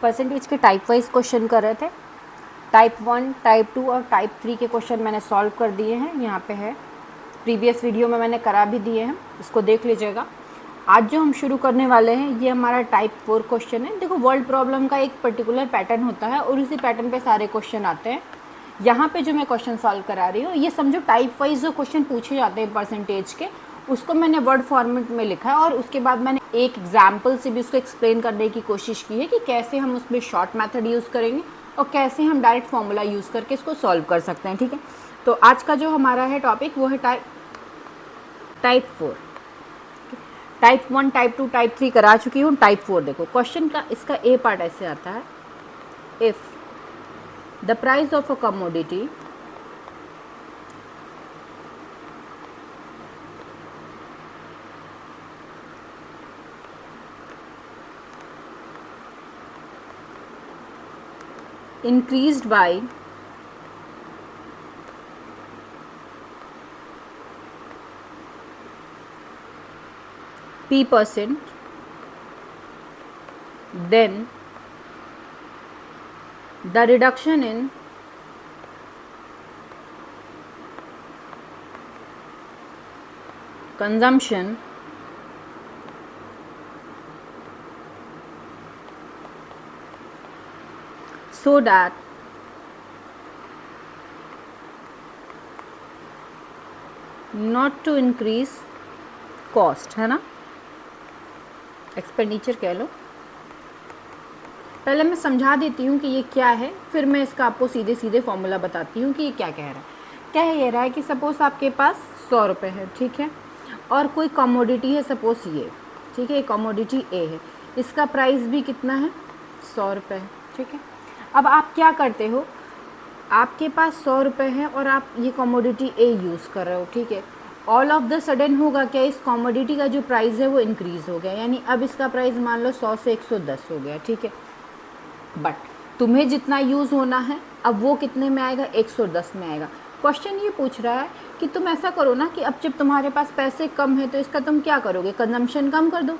Percentage के type wise question कर रहे थे। टाइप 1, टाइप 2 और टाइप 3 के क्वेश्चन मैंने सॉल्व कर दिए हैं, यहाँ पे है। प्रीवियस वीडियो में मैंने करा भी दिए हैं, इसको देख लीजिएगा। आज जो हम शुरू करने वाले हैं ये हमारा टाइप 4 क्वेश्चन है। देखो, वर्ल्ड प्रॉब्लम का एक पर्टिकुलर पैटर्न होता है और उसी पैटर्न पे सारे क्वेश्चन आते हैं। यहाँ पे जो मैं क्वेश्चन सॉल्व करा रही हूँ, ये समझो टाइप वाइज जो क्वेश्चन पूछे जाते हैं परसेंटेज के, उसको मैंने वर्ड फॉर्मेट में लिखा है और उसके बाद मैंने एक एग्जाम्पल से भी उसको एक्सप्लेन करने की कोशिश की है कि कैसे हम उसमें शॉर्ट मेथड यूज़ करेंगे और कैसे हम डायरेक्ट फॉर्मूला यूज़ करके इसको सॉल्व कर सकते हैं। ठीक है, तो आज का जो हमारा है टॉपिक वो है टाइप 4। टाइप 1, टाइप 2, टाइप 3 करा चुकी हूँ। टाइप 4 देखो, क्वेश्चन का इसका ए पार्ट ऐसे आता है। If the price of a commodity increased by P%, then the reduction in consumption so that not to increase cost, है ना, एक्सपेंडिचर कह लो। पहले मैं समझा देती हूँ कि ये क्या है, फिर मैं इसका आपको सीधे सीधे फॉर्मूला बताती हूँ कि ये क्या कह रहा है। क्या है, ये रहा है कि सपोज़ आपके पास 100 रुपये है, ठीक है, और कोई कमोडिटी है, सपोज़ ये, ठीक है, कमोडिटी ए है, इसका प्राइस भी कितना है, 100 रुपये है, ठीक है। अब आप क्या करते हो, आपके पास 100 रुपये है और आप ये कमोडिटी ए यूज़ कर रहे हो, ठीक है। ऑल ऑफ द सडन होगा क्या, इस कमोडिटी का जो प्राइस है वो इंक्रीज़ हो गया, यानी अब इसका प्राइस मान लो 100 से 110 हो गया, ठीक है। बट तुम्हें जितना यूज़ होना है अब वो कितने में आएगा, 110 में आएगा। क्वेश्चन ये पूछ रहा है कि तुम ऐसा करो ना कि अब जब तुम्हारे पास पैसे कम है तो इसका तुम क्या करोगे, कंजम्पशन कम कर दो।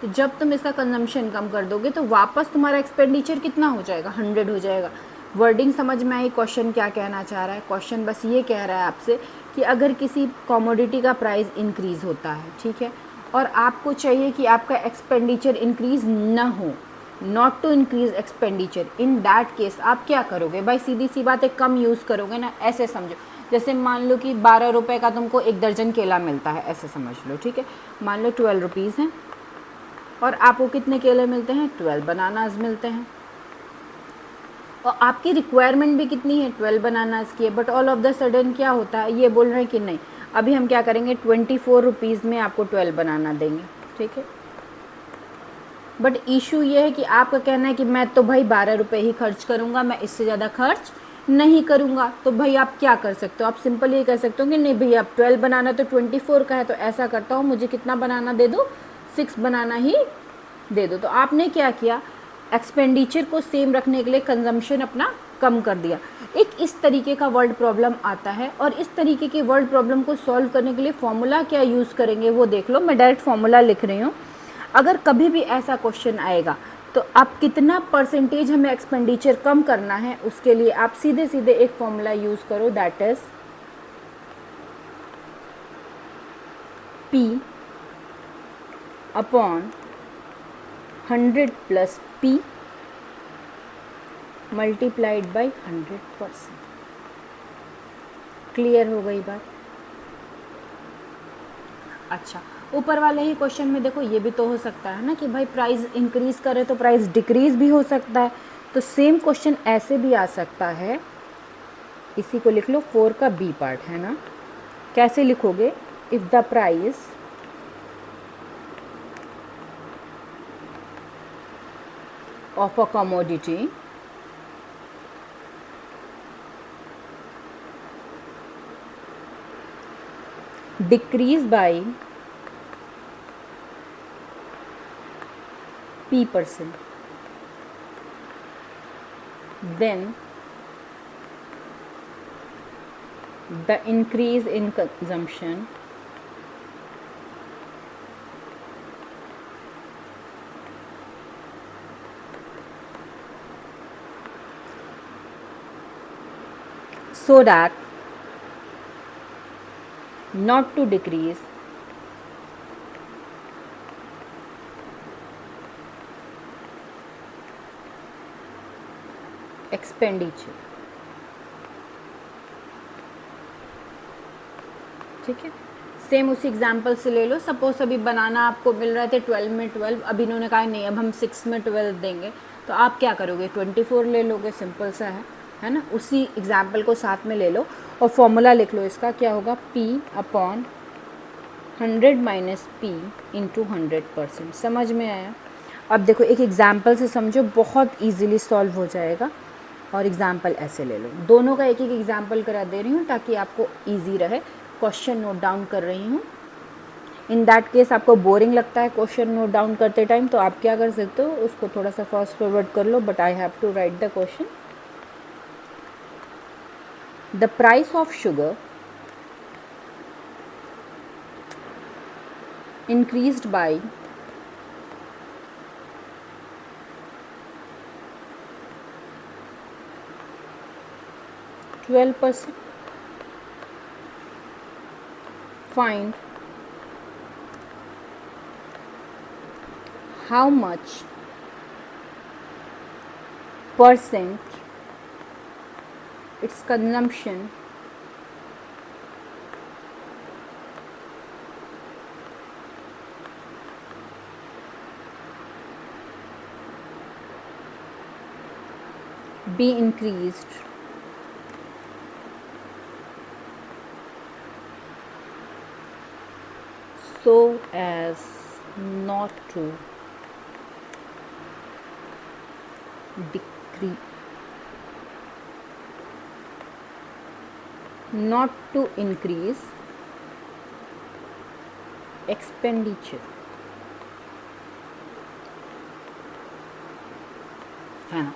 तो जब तुम इसका कंजम्पशन कम कर दोगे तो वापस तुम्हारा एक्सपेंडिचर कितना हो जाएगा, 100 हो जाएगा। वर्डिंग समझ में आई, क्वेश्चन क्या कहना चाह रहा है। क्वेश्चन बस ये कह रहा है आपसे कि अगर किसी कमोडिटी का प्राइस इंक्रीज़ होता है, ठीक है, और आपको चाहिए कि आपका एक्सपेंडिचर इंक्रीज़ ना हो, not to increase expenditure, in that case आप क्या करोगे भाई, सीधी सी बात है, कम यूज़ करोगे ना। ऐसे समझो, जैसे मान लो कि 12 रुपये का तुमको 1 दर्जन केला मिलता है, ऐसे समझ लो, ठीक है। मान लो 12 रुपीज़ हैं और आपको कितने केले मिलते हैं, 12 बनानाज मिलते हैं, और आपकी रिक्वायरमेंट भी कितनी है, 12 बनानाज की है। But all of the sudden क्या होता है, ये बोल रहे हैं कि नहीं, अभी हम क्या करेंगे, 24 रुपीज़ में आपको 12 बनाना देंगे, ठीक है। बट इशू ये है कि आपका कहना है कि मैं तो भाई 12 रुपये ही खर्च करूँगा, मैं इससे ज़्यादा खर्च नहीं करूँगा। तो भाई आप क्या कर सकते हो, आप सिंपल ये कह सकते हो कि नहीं भैया, अब 12 बनाना तो 24 का है, तो ऐसा करता हूँ, मुझे कितना बनाना दे दो, 6 बनाना ही दे दो। तो आपने क्या किया, एक्सपेंडिचर को सेम रखने के लिए कंजम्पशन अपना कम कर दिया। एक इस तरीके का वर्ड प्रॉब्लम आता है, और इस तरीके के वर्ड प्रॉब्लम को सॉल्व करने के लिए फॉर्मूला क्या यूज़ करेंगे वो देख लो। मैं डायरेक्ट फॉर्मूला लिख रही हूँ। अगर कभी भी ऐसा क्वेश्चन आएगा तो आप कितना परसेंटेज हमें एक्सपेंडिचर कम करना है, उसके लिए आप सीधे सीधे एक फॉर्मूला यूज़ करो, that is P upon 100 plus P multiplied by 100%। Clear हो गई बात। अच्छा, ऊपर वाले ही क्वेश्चन में देखो, ये भी तो हो सकता है ना कि भाई प्राइस इंक्रीज़ करे तो प्राइस डिक्रीज़ भी हो सकता है। तो सेम क्वेश्चन ऐसे भी आ सकता है, इसी को लिख लो, 4 का बी पार्ट है ना। कैसे लिखोगे, if the price of a commodity decrease by P%, then the increase in consumption so that not to decrease expenditure. ठीक है, सेम उसी एग्जाम्पल से ले लो. सपोज अभी बनाना आपको मिल रहे थे 12 में 12, अब इन्होंने कहा नहीं अब हम 6 में 12 देंगे, तो आप क्या करोगे 24 ले लोगे. सिंपल सा है ना. उसी एग्जाम्पल को साथ में ले लो और फॉर्मूला लिख लो इसका. क्या होगा, P upon 100 minus P into 100%. समझ में आया. अब देखो एक एग्जाम्पल से समझो, बहुत ईजिली सॉल्व हो जाएगा. और एग्जाम्पल ऐसे ले लो, दोनों का एक एक एग्जाम्पल करा दे रही हूँ ताकि आपको ईजी रहे. क्वेश्चन नोट डाउन कर रही हूँ. इन दैट केस आपको बोरिंग लगता है क्वेश्चन नोट डाउन करते टाइम, तो आप क्या कर सकते हो, उसको थोड़ा सा फास्ट फॉरवर्ड कर लो. But I have to write the question. The price of sugar increased by 12%. Find how much percent its consumption be increased so as not to decrease, not to increase expenditure. है ना.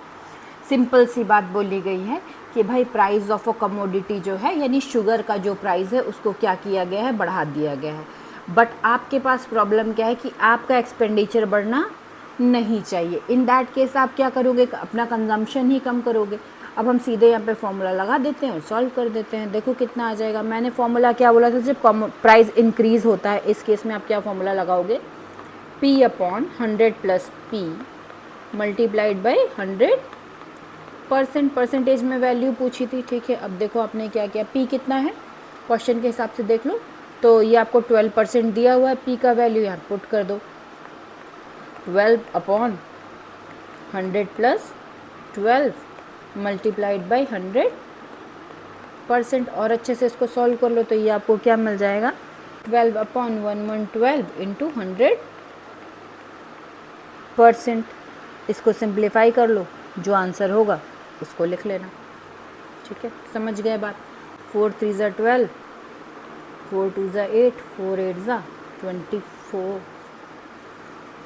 Simple सी बात बोली गई है कि भाई price of a commodity जो है, यानी शुगर का जो प्राइस है उसको क्या किया गया है, बढ़ा दिया गया है. बट आपके पास प्रॉब्लम क्या है कि आपका एक्सपेंडिचर बढ़ना नहीं चाहिए. इन दैट केस आप क्या करोगे, अपना कंजम्पशन ही कम करोगे. अब हम सीधे यहाँ पे फॉर्मूला लगा देते हैं और सॉल्व कर देते हैं. देखो कितना आ जाएगा. मैंने फॉर्मूला क्या बोला था, जब प्राइस इंक्रीज़ होता है इस केस में आप क्या फॉर्मूला लगाओगे, P upon 100 plus P multiplied by 100%. Percentage में वैल्यू पूछी थी. ठीक है, अब देखो आपने क्या किया, P कितना है क्वेश्चन के हिसाब से देख लो. तो ये आपको 12% दिया हुआ है. P का वैल्यू यहाँ पुट कर दो, 12 अपॉन 100 प्लस 12 मल्टीप्लाइड बाई 100%. और अच्छे से इसको सॉल्व कर लो तो ये आपको क्या मिल जाएगा, 12 अपॉन 1112 इंटू 100%. इसको सिंप्लीफाई कर लो, जो आंसर होगा उसको लिख लेना. ठीक है, समझ गए बात. 4 3 ज़ा 12, 4 2 ज़ा 8, 4 8 ज़ा 24,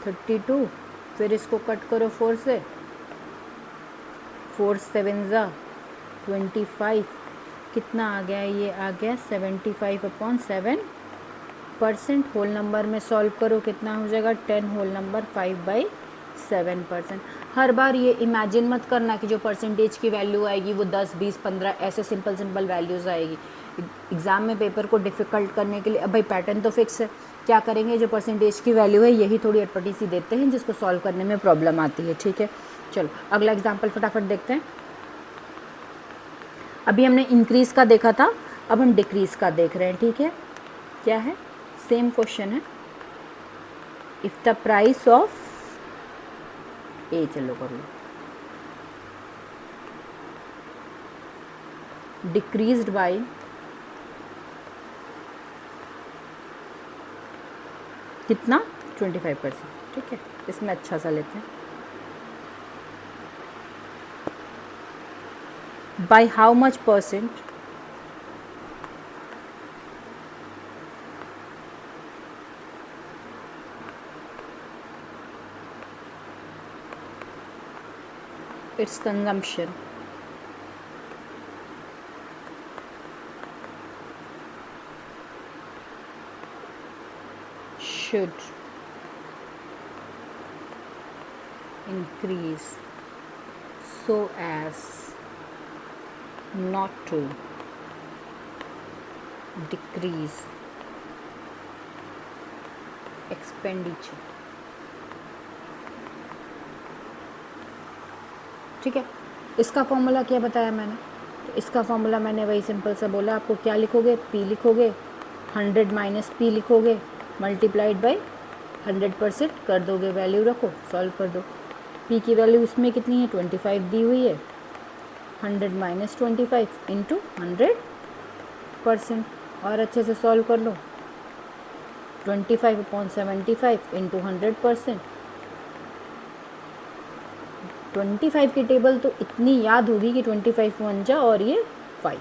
32. फिर इसको कट करो 4 से, 4 7 ज़ा 25. कितना आ गया, ये आ गया 75 अपॉन 7%. होल नंबर में सॉल्व करो, कितना हो जाएगा 10 होल नंबर 5/7%. हर बार ये इमेजिन मत करना कि जो परसेंटेज की वैल्यू आएगी वो 10 20 15 ऐसे सिंपल वैल्यूज़ आएगी. एग्ज़ाम में पेपर को डिफ़िकल्ट करने के लिए अब भाई पैटर्न तो फिक्स है. क्या करेंगे, जो परसेंटेज की वैल्यू है यही थोड़ी अटपटी सी देते हैं जिसको सॉल्व करने में प्रॉब्लम आती है. ठीक है, चलो अगला एग्जाम्पल फटाफट देखते हैं. अभी हमने इंक्रीज़ का देखा था, अब हम डिक्रीज़ का देख रहे हैं. ठीक है, क्या है, सेम क्वेश्चन है. इफ़ द प्राइस ऑफ ए, चलो कर लो, डिक्रीज्ड बाय कितना 25%. ठीक है, इसमें अच्छा सा लेते हैं. By how much percent its consumption should increase so as not to decrease expenditure। ठीक है, इसका फॉर्मूला क्या बताया मैंने? तो इसका फॉर्मूला मैंने वही सिंपल सा बोला आपको। क्या लिखोगे? P लिखोगे, 100 माइनस P लिखोगे, मल्टीप्लाइड बाई 100% कर दोगे, वैल्यू रखो, सॉल्व कर दो। P की वैल्यू इसमें कितनी है? 25 दी हुई है। 100 माइनस 25 इंटू 100%, और अच्छे से सॉल्व कर लो। 25/75 इंटू 100%। 25 की टेबल तो इतनी याद होगी कि 25 1 जा और ये 5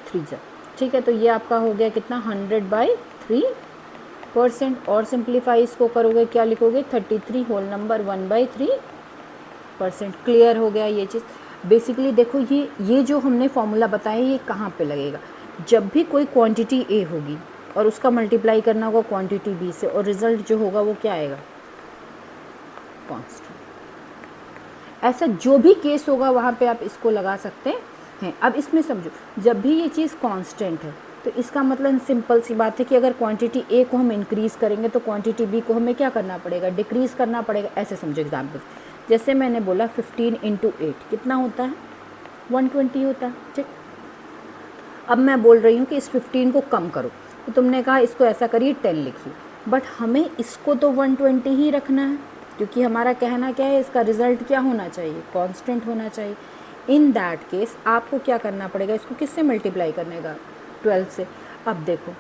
3 जा। ठीक है, तो ये आपका हो गया कितना? 100/3%। और सिंप्लीफाई इसको करोगे, क्या लिखोगे? 33 होल नंबर 1/3%। क्लियर हो गया ये चीज़। बेसिकली देखो, ये जो हमने फॉर्मूला बताया ये कहाँ पे लगेगा? जब भी कोई क्वांटिटी ए होगी और उसका मल्टीप्लाई करना होगा क्वांटिटी बी से, और रिजल्ट जो होगा वो क्या आएगा? कांस्टेंट। ऐसा जो भी केस होगा वहाँ पे आप इसको लगा सकते हैं। अब इसमें समझो, जब भी ये चीज़ कांस्टेंट है तो इसका मतलब सिंपल सी बात है कि अगर क्वांटिटी ए को हम इंक्रीज़ करेंगे तो क्वांटिटी बी को हमें क्या करना पड़ेगा? डिक्रीज़ करना पड़ेगा। ऐसे समझो एग्जाम्पल, जैसे मैंने बोला 15 इंटू 8 कितना होता है? 120 होता है। ठीक, अब मैं बोल रही हूँ कि इस 15 को कम करो, तो तुमने कहा इसको ऐसा करिए 10 लिखिए, बट हमें इसको तो 120 ही रखना है, क्योंकि हमारा कहना क्या है? इसका रिज़ल्ट क्या होना चाहिए? कांस्टेंट होना चाहिए। इन दैट केस आपको क्या करना पड़ेगा? इसको किससे मल्टीप्लाई करने का? 12 से। अब देखो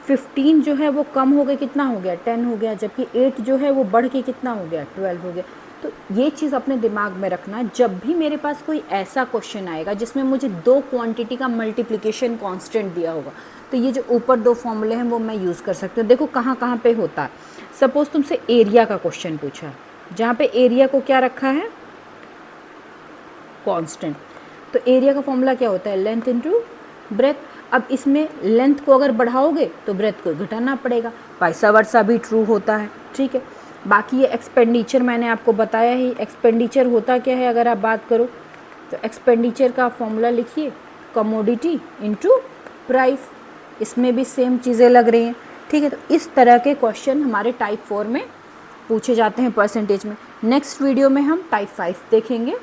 15 जो है वो कम हो गया, कितना हो गया? 10 हो गया, जबकि 8 जो है वो बढ़ के कितना हो गया? 12 हो गया। तो ये चीज़ अपने दिमाग में रखना, जब भी मेरे पास कोई ऐसा क्वेश्चन आएगा जिसमें मुझे दो क्वांटिटी का मल्टीप्लिकेशन कांस्टेंट दिया होगा, तो ये जो ऊपर दो फॉर्मूले हैं वो मैं यूज़ कर सकती हूँ। देखो कहाँ कहाँ पे होता है। सपोज़ तुमसे एरिया का क्वेश्चन पूछा, जहाँ पे एरिया को क्या रखा है? कांस्टेंट। तो एरिया का फॉर्मूला क्या होता है? Length into breadth. अब इसमें लेंथ को अगर बढ़ाओगे तो ब्रेथ को घटाना पड़ेगा, वाइसा वर्सा भी ट्रू होता है। ठीक है, बाकी ये एक्सपेंडिचर मैंने आपको बताया ही। एक्सपेंडिचर होता क्या है अगर आप बात करो तो? एक्सपेंडिचर का फॉर्मूला लिखिए, कमोडिटी इंटू प्राइस। इसमें भी सेम चीज़ें लग रही हैं। ठीक है, तो इस तरह के क्वेश्चन हमारे टाइप 4 में पूछे जाते हैं परसेंटेज में। नेक्स्ट वीडियो में हम टाइप 5 देखेंगे।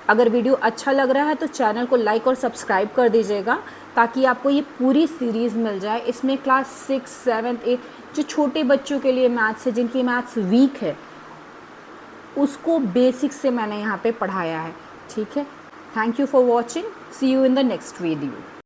अगर वीडियो अच्छा लग रहा है तो चैनल को लाइक और सब्सक्राइब कर दीजिएगा, ताकि आपको ये पूरी सीरीज़ मिल जाए। इसमें क्लास 6, 7, 8 जो छोटे बच्चों के लिए मैथ्स है, जिनकी मैथ्स वीक है, उसको बेसिक से मैंने यहाँ पे पढ़ाया है। ठीक है, thank you for watching, see you in the next video.